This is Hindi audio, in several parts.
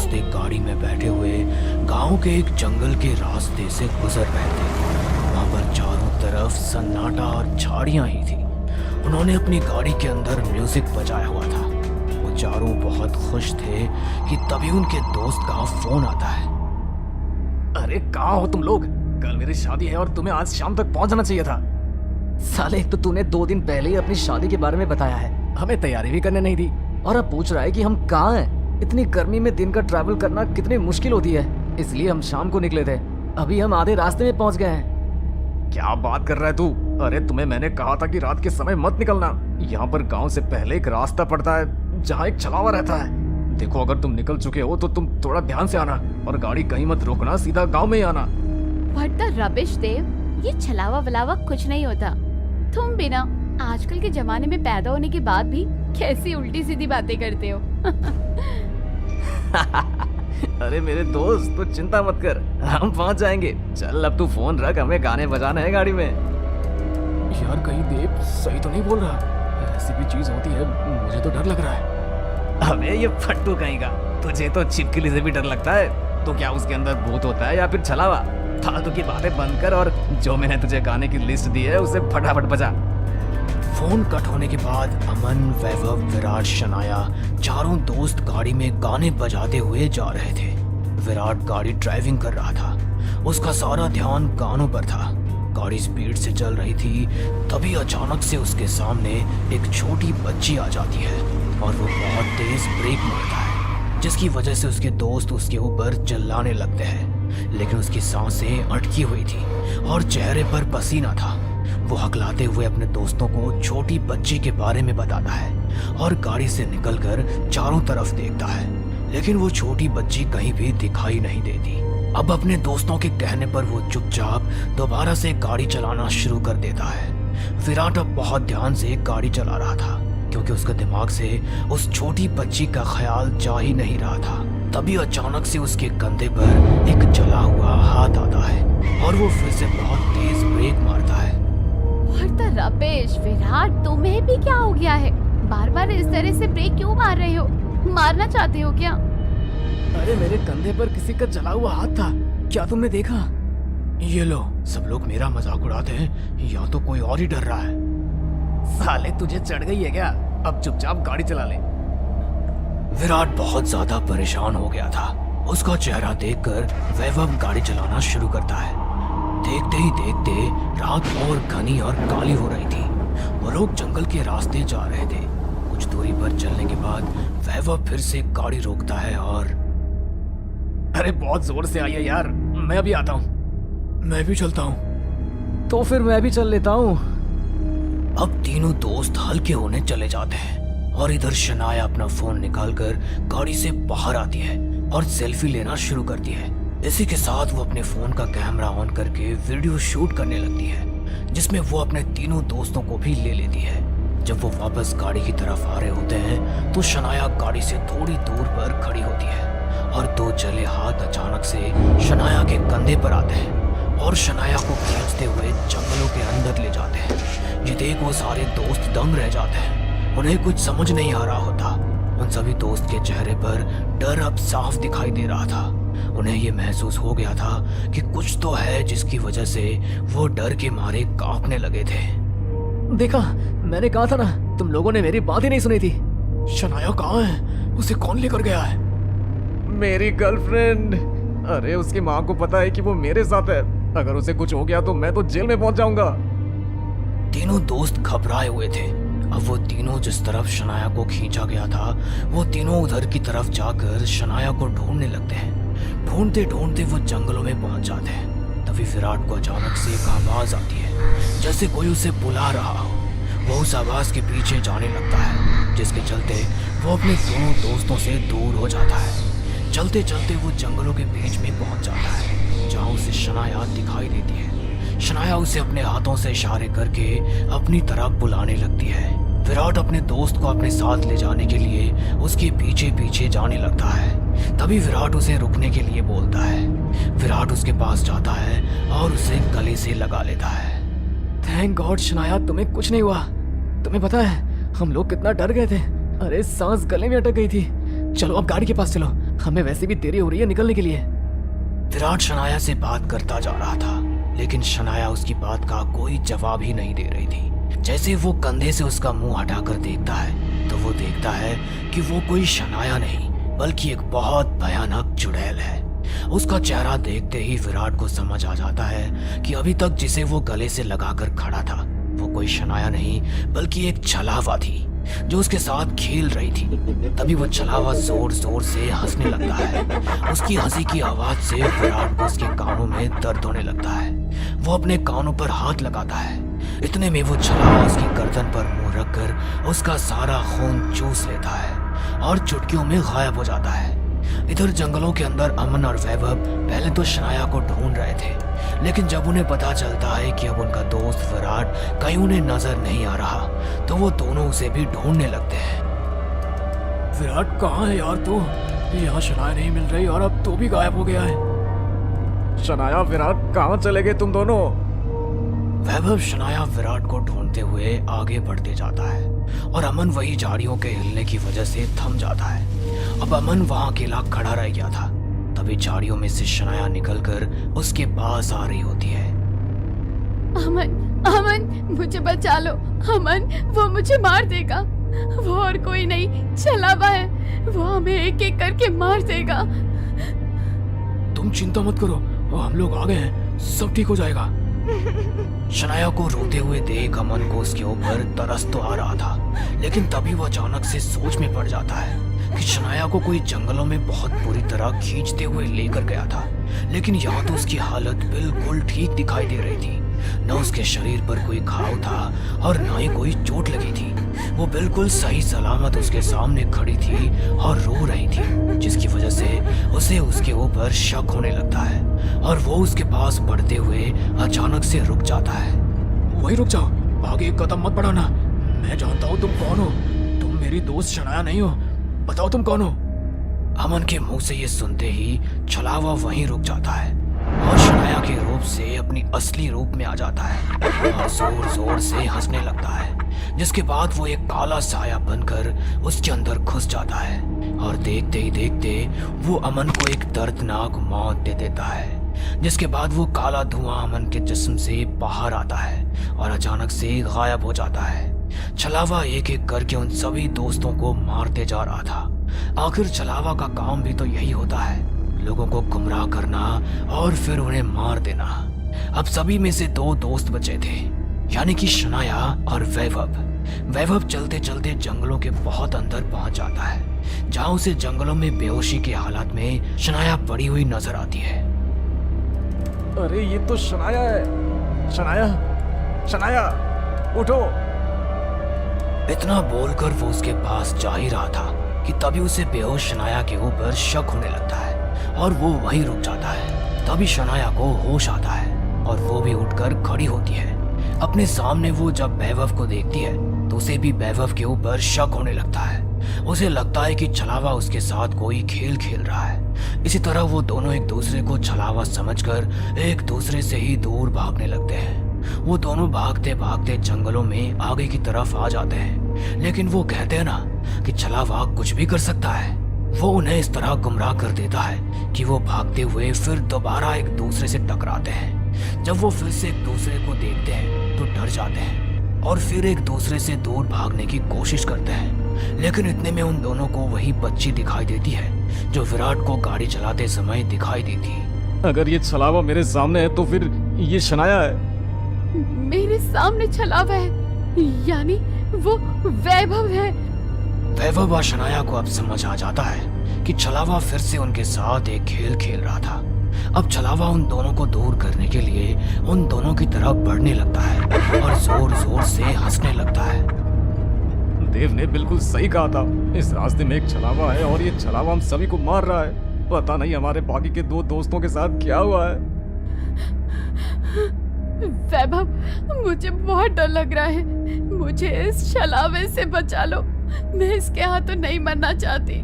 दोस्त एक गाड़ी में बैठे हुए गांव के एक जंगल के रास्ते से गुजर रहे थे। वहां पर चारों तरफ सन्नाटा और झाड़ियां ही थी। उन्होंने अपनी गाड़ी के अंदर म्यूजिक बजाया हुआ था। वो चारों बहुत खुश थे कि तभी उनके दोस्त का फोन आता है। अरे कहाँ हो तुम लोग? कल मेरी शादी है और तुम्हें आज शाम तक पहुंच जाना चाहिए था। साले, एक तो तूने 2 दिन पहले ही अपनी शादी के बारे में बताया है, हमें तैयारी भी करने नहीं दी, और अब पूछ रहा है कि हम कहाँ हैं। इतनी गर्मी में दिन का ट्रैवल करना कितनी मुश्किल होती है, इसलिए हम शाम को निकले थे। अभी हम आधे रास्ते में पहुंच गए हैं। क्या बात कर रहा है तू? अरे तुम्हें मैंने कहा था कि रात के समय मत निकलना। यहाँ पर गांव से पहले एक रास्ता पड़ता है जहाँ एक छलावा रहता है। देखो, अगर तुम निकल चुके हो तो तुम थोड़ा ध्यान से आना और गाड़ी कहीं मत रोकना, सीधा गाँव में ही आना। व्हाट द रबिश देव, ये छलावा वलावा कुछ नहीं होता। तुम भी ना आजकल के जमाने में पैदा होने के बाद भी कैसी उल्टी सीधी बातें करते हो। अरे मेरे दोस्त, तो चिंता मत कर, हम पहुंच जाएंगे। चल अब तू फोन रख, हमें गाने बजाना है गाड़ी में। यार कहीं देव सही तो नहीं बोल रहा? ऐसी भी चीज होती है, मुझे तो डर लग रहा है। अबे ये फट्टू कहीं का, तुझे तो छिपकली से भी डर लगता है। तो क्या उसके अंदर भूत होता है या फिर छलावा? फालतू की बातें बंद कर और जो मैंने तुझे गाने की लिस्ट दी है उसे फटाफट बजा। फोन कट होने के बाद अमन, वैभव, विराट, शनाया चारों दोस्त गाड़ी में गाने बजाते हुए जा रहे थे। विराट गाड़ी ड्राइविंग कर रहा था, उसका सारा ध्यान गानों पर था। गाड़ी स्पीड से चल रही थी, तभी अचानक से उसके सामने एक छोटी बच्ची आ जाती है और वो बहुत तेज ब्रेक मारता है, जिसकी वजह से उसके दोस्त उसके ऊपर चिल्लाने लगते हैं। लेकिन उसकी सांसें अटकी हुई थी और चेहरे पर पसीना था। वो हकलाते हुए अपने दोस्तों को छोटी बच्ची के बारे में बताता है और गाड़ी से निकलकर चारों तरफ देखता है, लेकिन वो छोटी बच्ची कहीं भी दिखाई नहीं देती। अब अपने दोस्तों के कहने पर वो चुपचाप दोबारा से गाड़ी चलाना शुरू कर देता है। विराट अब बहुत ध्यान से गाड़ी चला रहा था, क्योंकि उसके दिमाग से उस छोटी बच्ची का ख्याल जा ही नहीं रहा था। तभी अचानक से उसके कंधे पर एक जला हुआ हाथ आता है और वो फिर से बहुत तेज ब्रेक मारता है। व्हाट द रबिश विराट, तुम्हें भी क्या हो गया है? बार बार इस तरह से ब्रेक क्यों मार रहे हो? मारना चाहते हो क्या? अरे मेरे कंधे पर किसी का जला हुआ हाथ था, क्या तुमने देखा? ये लो, सब लोग मेरा मजाक उड़ाते हैं या तो कोई और ही डर रहा है। साले तुझे चढ़ गई है क्या? अब चुपचाप गाड़ी चला ले। विराट बहुत ज्यादा परेशान हो गया था। उसका चेहरा देखकर वैभव गाड़ी चलाना शुरू करता है। देखते ही देखते रात और घनी और काली हो रही थी। वो लोग जंगल के रास्ते जा रहे थे। कुछ दूरी पर चलने के बाद वैभव फिर से गाड़ी रोकता है और अरे बहुत जोर से आई है यार, मैं अभी आता हूँ। मैं भी चलता हूँ। तो फिर मैं भी चल लेता हूँ। अब तीनों दोस्त हल्के होने चले जाते हैं और इधर शनाया अपना फोन निकालकर गाड़ी से बाहर आती है और सेल्फी लेना शुरू करती है। इसी के साथ वो अपने फोन का कैमरा ऑन करके वीडियो शूट करने लगती है, जिसमें वो अपने तीनों दोस्तों को भी ले लेती है। जब वो वापस गाड़ी की तरफ आ रहे होते हैं तो शनाया गाड़ी से थोड़ी दूर पर खड़ी होती है और 2 जले हाथ अचानक से शनाया के कंधे पर आते हैं और शनाया को खींचते हुए जंगलों के अंदर ले जाते हैं। ये देख वो सारे दोस्त दंग रह जाते हैं। उन्हें कुछ समझ नहीं आ रहा होता। उन सभी दोस्त के चेहरे पर डर अब साफ दिखाई दे रहा था। उन्हें ये महसूस हो गया था कि कुछ तो है जिसकी वजह से वो डर के मारे कांपने लगे थे। देखा, मैंने कहा था ना, तुम लोगों ने मेरी बात ही नहीं सुनी थी। शनाया कहाँ है? उसे कौन लेकर गया है? मेरी गर्लफ्रेंड। अरे उसकी माँ को पता है कि वो मेरे साथ है। अगर उसे कुछ हो गया तो मैं तो जेल में पहुंच जाऊंगा। तीनों दोस्त घबराए हुए थे। अब वो तीनों जिस तरफ शनाया को खींचा गया था, वो तीनों उधर की तरफ जाकर शनाया को ढूंढने लगते हैं। ढूंढते ढूंढते वो जंगलों में पहुंच जाते हैं। तभी विराट को अचानक से एक आवाज आती है, जैसे कोई उसे बुला रहा हो। वो उस आवाज के पीछे जाने लगता है, जिसके चलते वो अपने दोनों दोस्तों से दूर हो जाता है। चलते चलते वो जंगलों के बीच में पहुंच जाता है, जहां उसे शनाया दिखाई देती है। शनाया उसे अपने हाथों से इशारे करके अपनी तरफ बुलाने लगती है। विराट अपने दोस्त को अपने साथ ले जाने के लिए उसके पीछे पीछे जाने लगता है। तभी विराट उसे रुकने के लिए बोलता है। विराट उसके पास जाता है और उसे गले से लगा लेता है। थैंक गॉड शनाया, तुम्हें कुछ नहीं हुआ। तुम्हें पता है हम लोग कितना डर गए थे। अरे सांस गले में अटक गई थी। चलो अब गाड़ी के पास चलो, हमें वैसे भी देरी हो रही है निकलने के लिए। विराट शनाया से बात करता जा रहा था, लेकिन शनाया उसकी बात का कोई जवाब ही नहीं दे रही थी। जैसे वो कंधे से उसका मुंह हटाकर देखता है तो वो देखता है कि वो कोई शनाया नहीं बल्कि एक बहुत भयानक चुड़ैल है। उसका चेहरा देखते ही विराट को समझ आ जाता है कि अभी तक जिसे वो गले से लगाकर खड़ा था वो कोई शनाया नहीं बल्कि एक छलावा थी जो उसके साथ खेल रही थी। तभी वो छलावा जोर जोर से हंसने लगता है। उसकी हंसी की आवाज से विराट को उसके कानों में दर्द होने लगता है। वो अपने कानों पर हाथ लगाता है। इतने में वो छलावा उसकी गर्दन पर मुंह रखकर उसका सारा खून चूस लेता है और चुटकियों में गायब हो जाता है। इधर जंगलों के अंदर अमन और वैभव पहले तो शनाया को ढूंढ रहे थे, लेकिन जब उन्हें पता चलता है कि अब उनका दोस्त विराट कहीं उन्हें नजर नहीं आ रहा तो वो दोनों उसे भी ढूंढने लगते हैं। विराट कहाँ है यार तू? यहाँ शनाया नहीं मिल रही और अब तू भी गायब हो गया है। शनाया विराट कहाँ चले गए तुम दोनों? वैभव शनाया विराट को ढूंढते हुए आगे बढ़ते जाता है और अमन वही झाड़ियों के हिलने की वजह से थम जाता है। अब अमन वहां अकेला खड़ा रह गया था। तभी झाड़ियों में से शनाया निकलकर उसके पास आ रही होती है। अमन, अमन मुझे बचा लो। अमन, वो मुझे मार देगा। वो और कोई नहीं, छलावा है। वो हमें एक एक करके मार देगा। तुम चिंता मत करो, हम लोग आ गए हैं, सब ठीक हो जाएगा। शनाया को रोते हुए देख अमन को उसके ऊपर तरस तो आ रहा था, लेकिन तभी वो अचानक से सोच में पड़ जाता है कि शनाया को कोई जंगलों में बहुत बुरी तरह खींचते हुए लेकर गया था, लेकिन यहाँ तो उसकी हालत बिल्कुल ठीक दिखाई दे रही थी। न उसके शरीर पर कोई घाव था और न ही कोई चोट लगी थी। वो बिल्कुल सही सलामत उसके सामने खड़ी थी और रो रही थी, जिसकी वजह से उसे उसके ऊपर शक होने लगता है और वो उसके पास बढ़ते हुए अचानक से रुक जाता है। वही रुक जाओ, आगे एक कदम मत बढ़ाना। मैं जानता हूँ तुम कौन हो। तुम मेरी दोस्त शनाया नहीं हो। बताओ तुम कौन हो? अमन के मुंह से ये सुनते ही छलावा वहीं रुक जाता है और शनाया के रूप से अपनी असली रूप में आ जाता है और जोर जोर से हंसने लगता है, जिसके बाद वो एक काला साया बनकर उसके अंदर घुस जाता है और देखते ही देखते वो अमन को एक दर्दनाक मौत दे देता है, जिसके बाद वो काला धुआं अमन के जिस्म से बाहर आता है और अचानक से गायब हो जाता है। छलावा एक एक करके उन सभी दोस्तों को मारते जा रहा था। आखिर छलावा का काम भी तो यही होता है, लोगों को गुमराह करना और फिर उन्हें मार देना। अब सभी में से दो दोस्त बचे थे, यानी कि शनाया और वैभव। वैभव चलते चलते जंगलों के बहुत अंदर पहुंच जाता है, जहां उसे जंगलों में बेहोशी के हालात में शनाया पड़ी हुई नजर आती है। अरे ये तो शनाया है। शनाया, शनाया उठो। इतना बोलकर वो उसके पास जा ही रहा था कि तभी उसे बेहोश शनाया के ऊपर शक होने लगता है और वो वहीं रुक जाता है। तभी शनाया को होश आता है और वो भी उठकर खड़ी होती है। अपने सामने वो जब वैभव को देखती है तो उसे भी वैभव के ऊपर शक होने लगता है। उसे लगता है कि छलावा उसके साथ कोई खेल खेल रहा है। इसी तरह वो दोनों एक दूसरे को छलावा समझकर एक दूसरे से ही दूर भागने लगते हैं। वो दोनों भागते भागते जंगलों में आगे की तरफ आ जाते हैं, लेकिन वो कहते हैं ना कि छलावा कुछ भी कर सकता है। वो उन्हें इस तरह गुमराह कर देता है कि वो भागते हुए फिर दोबारा एक दूसरे से टकराते हैं। जब वो फिर से एक दूसरे को देखते हैं तो डर जाते हैं और फिर एक दूसरे से दूर भागने की कोशिश करते हैं, लेकिन इतने में उन दोनों को वही बच्ची दिखाई देती है जो विराट को गाड़ी चलाते समय दिखाई दी थी। अगर ये छलावा मेरे सामने है तो फिर ये शनाया है। मेरे सामने छलावा है, यानी वो वैभव है। वैभव और शनाया को अब समझ आ जाता है कि छलावा फिर से उनके साथ एक खेल खेल रहा था। अब छलावा उन दोनों को दूर करने के लिए उन दोनों की तरफ बढ़ने लगता है और जोर जोर से हंसने लगता है। देव ने बिल्कुल सही कहा था, इस रास्ते में एक छलावा है और ये छलावा हम सभी को मार रहा है। पता नहीं हमारे बाकी के दो दोस्तों के साथ क्या हुआ है। वैभव, मुझे बहुत डर लग रहा है। मुझे इस छलावे से बचा लो। मैं इसके हाथों नहीं मरना चाहती।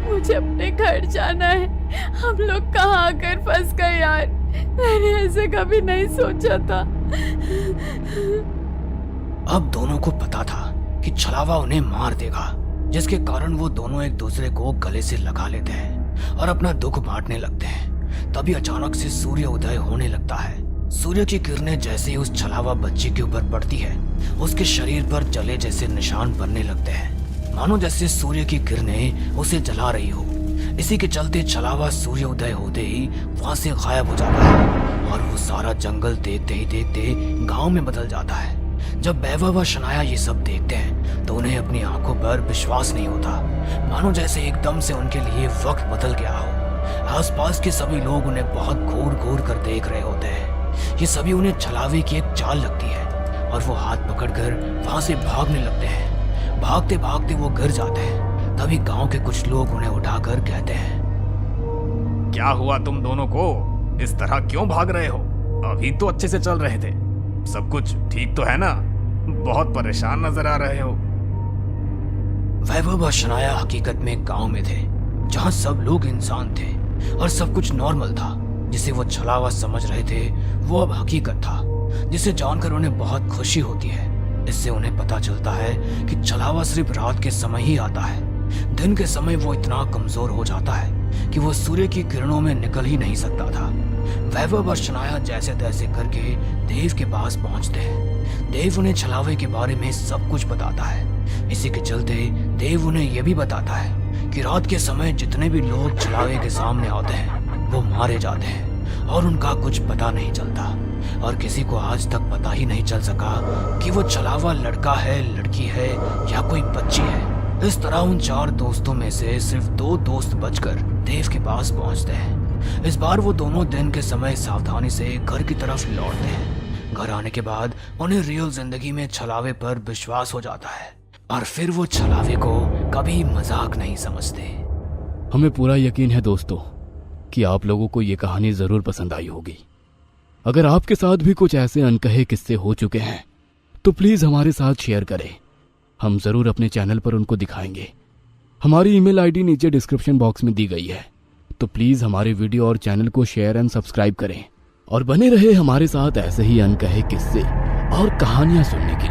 मुझे अपने घर जाना है। हम लोग कहाँ आकर फंस गए यार। मैंने ऐसे कभी नहीं सोचा था। अब दोनों को पता था कि छलावा उन्हें मार देगा, जिसके कारण वो दोनों एक दूसरे को गले से लगा लेते हैं और अपना दुख बांटने लगते हैं। तभी अचानक से सूर्य उदय होने लगता है। सूर्य की किरणें जैसे ही उस छलावा बच्ची के ऊपर पड़ती है, उसके शरीर पर जले जैसे निशान बनने लगते हैं, मानो जैसे सूर्य की किरणें उसे जला रही हो। इसी के चलते छलावा सूर्य उदय होते ही वहां से गायब हो जाता है और वो सारा जंगल देखते ही देखते गांव में बदल जाता है। जब वैभव और शनाया ये सब देखते हैं तो उन्हें अपनी आंखों पर विश्वास नहीं होता, मानो जैसे एकदम से उनके लिए वक्त बदल गया हो। आसपास के सभी लोग उन्हें बहुत घूर घूर कर देख रहे होते हैं। ये सभी उन्हें छलावे की एक चाल लगती है और वो हाथ पकड़कर वहां से भागने लगते हैं। भागते भागते वो गिर जाते हैं। तभी गांव के कुछ लोग उन्हें उठाकर कहते हैं, क्या हुआ तुम दोनों को? इस तरह क्यों भाग रहे हो? अभी तो अच्छे से चल रहे थे। सब कुछ ठीक तो है ना? बहुत परेशान नजर आ रहे हो। वैभव और शनाया हकीकत में गांव में थे, जहां सब लोग इंसान थे और सब कुछ नॉर्मल था। जिसे वो छलावा समझ रहे थे वो अब हकीकत था, जिसे जानकर उन्हें बहुत खुशी होती है। इससे उन्हें पता चलता है कि छलावा सिर्फ रात के समय ही आता है। दिन के समय वो इतना कमजोर हो जाता है कि वो सूर्य की किरणों में निकल ही नहीं सकता था। वैभव और शनाया जैसे तैसे करके देव के पास पहुंचते हैं। देव उन्हें छलावे के बारे में सब कुछ बताता है। इसी के चलते देव उन्हें यह भी बताता है कि रात के समय जितने भी लोग छलावे के सामने आते हैं वो मारे जाते हैं और उनका कुछ पता नहीं चलता। और किसी को आज तक पता ही नहीं चल सका कि वो छलावा लड़का है, लड़की है या कोई बच्ची है। इस तरह उन 4 दोस्तों में से सिर्फ 2 दोस्त बचकर देव के पास पहुंचते हैं। इस बार वो दोनों दिन के समय सावधानी से घर की तरफ लौटते हैं। घर आने के बाद उन्हें रियल जिंदगी में छलावे पर विश्वास हो जाता है और फिर वो छलावे को कभी मजाक नहीं समझते। हमें पूरा यकीन है दोस्तों कि आप लोगों को ये कहानी जरूर पसंद आई होगी। अगर आपके साथ भी कुछ ऐसे अनकहे किस्से हो चुके हैं तो प्लीज हमारे साथ शेयर करें। हम जरूर अपने चैनल पर उनको दिखाएंगे। हमारी ईमेल आईडी नीचे डिस्क्रिप्शन बॉक्स में दी गई है, तो प्लीज हमारे वीडियो और चैनल को शेयर एंड सब्सक्राइब करें और बने रहे हमारे साथ ऐसे ही अनकहे किस्से और कहानियां सुनने के